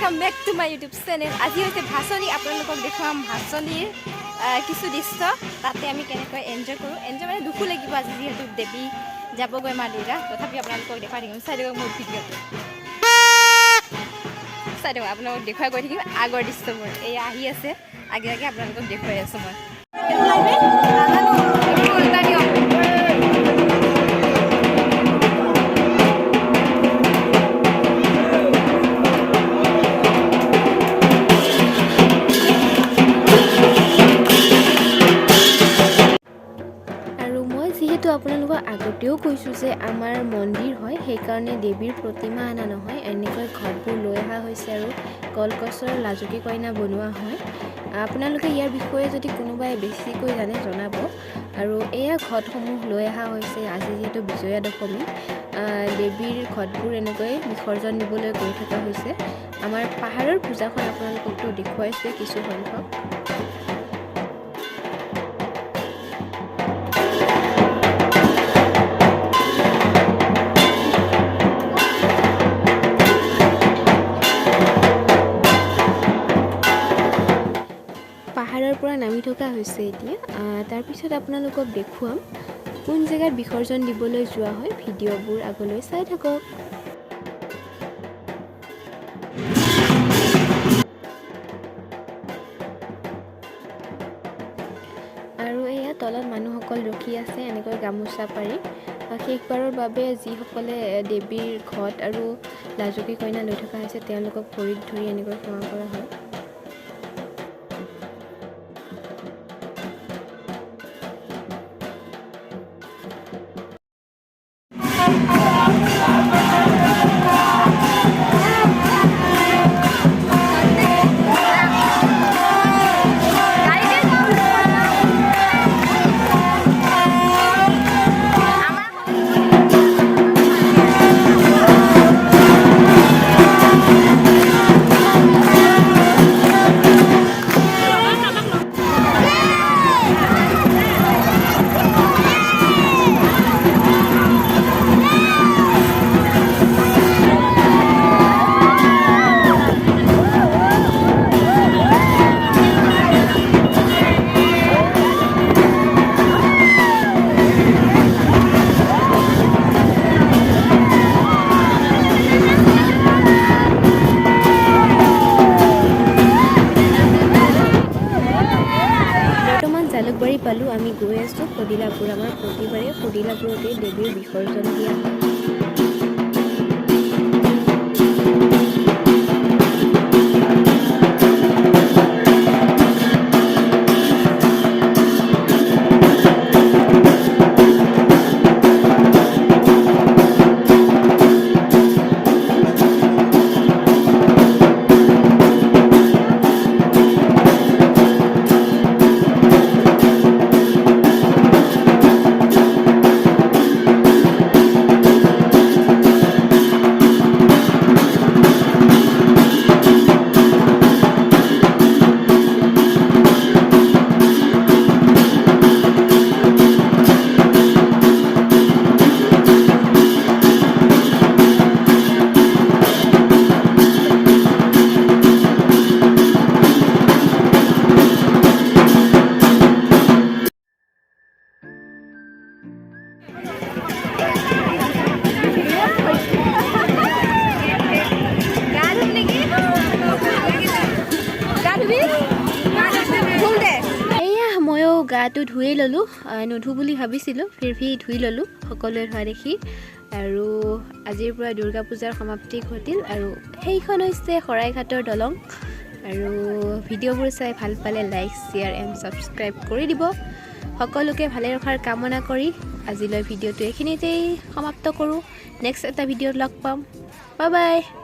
welcome back to my YouTube channel. আজি হৈছে ভাসনি আপোনালোকক দেখাম ভাসনিৰ কিছু দৃশ্য তাতে আমি কেনেকৈ এনজয় কৰোঁ এনজয় মানে দুখো লাগিব আজি যেহেতু দেৱী যাবগৈ মা দুৰ্গা তথাপি আপোনালোকক দেখাই থাকিম চাই দিয়ক মোৰ ভিডিঅ'টো চাই দিয়ক আপোনালোকক দেখুৱাই গৈ থাকিম আগৰ দৃশ্যবোৰ এই আহি আছে আগে আগে আপোনালোকক দেখুৱাই আছোঁ মই যেহেতু আপোনালোকক আগতেও কৈছোঁ যে আমাৰ মন্দিৰ হয় সেইকাৰণে দেৱীৰ প্ৰতিমা আনা নহয় এনেকৈ ঘটবোৰ লৈ অহা হৈছে আৰু কলগছৰ লাজুকী কইনা বনোৱা হয় আপোনালোকে ইয়াৰ বিষয়ে যদি কোনোবাই বেছিকৈ জানে জনাব আৰু এয়া ঘটসমূহ লৈ অহা হৈছে আজি যিহেতু বিজয়া দশমী দেৱীৰ ঘটবোৰ এনেকৈ বিসৰ্জন দিবলৈ গৈ থকা হৈছে আমাৰ পাহাৰৰ পূজাখন আপোনালোককতো দেখুৱাইছে কিছু সংখ্যক পাহাৰৰ পৰা নামি থকা হৈছে এতিয়া তাৰ পিছত আপোনালোকক দেখুৱাম কোন জেগাত বিসৰ্জন দিবলৈ যোৱা হয় ভিডিঅ'বোৰ আগলৈ চাই থাকক আৰু এয়া তলত মানুহসকল ৰখি আছে এনেকৈ গামোচা পাৰি শেষবাৰৰ বাবে যিসকলে দেৱীৰ ঘট আৰু লাজুকী কইনা লৈ থকা হৈছে তেওঁলোকক ভৰিত ধৰি এনেকৈ সেৱা কৰা হয় পালোঁ আমি গৈ আছোঁ কদিলাপুৰ আমাৰ প্ৰতিবাৰে কদিলাপুৰতে দেৱীৰ বিসৰ্জন দিয়া হয় গাটো ধুই ল'লোঁ নুধু বুলি ভাবিছিলোঁ ফিৰফি ধুই ল'লোঁ সকলোৱে ধোৱা দেখি আৰু আজিৰ পৰা দুৰ্গা পূজাৰ সমাপ্তি ঘটিল আৰু সেইখন হৈছে শৰাইঘাটৰ দলং আৰু ভিডিঅ'বোৰ চাই ভাল পালে লাইক শ্বেয়াৰ এণ্ড ছাবস্ক্ৰাইব কৰি দিব সকলোকে ভালে ৰখাৰ কামনা কৰি আজিলৈ ভিডিঅ'টো এইখিনিতেই সমাপ্ত কৰোঁ নেক্সট এটা ভিডিঅ'ত লগ পাম বাই বাই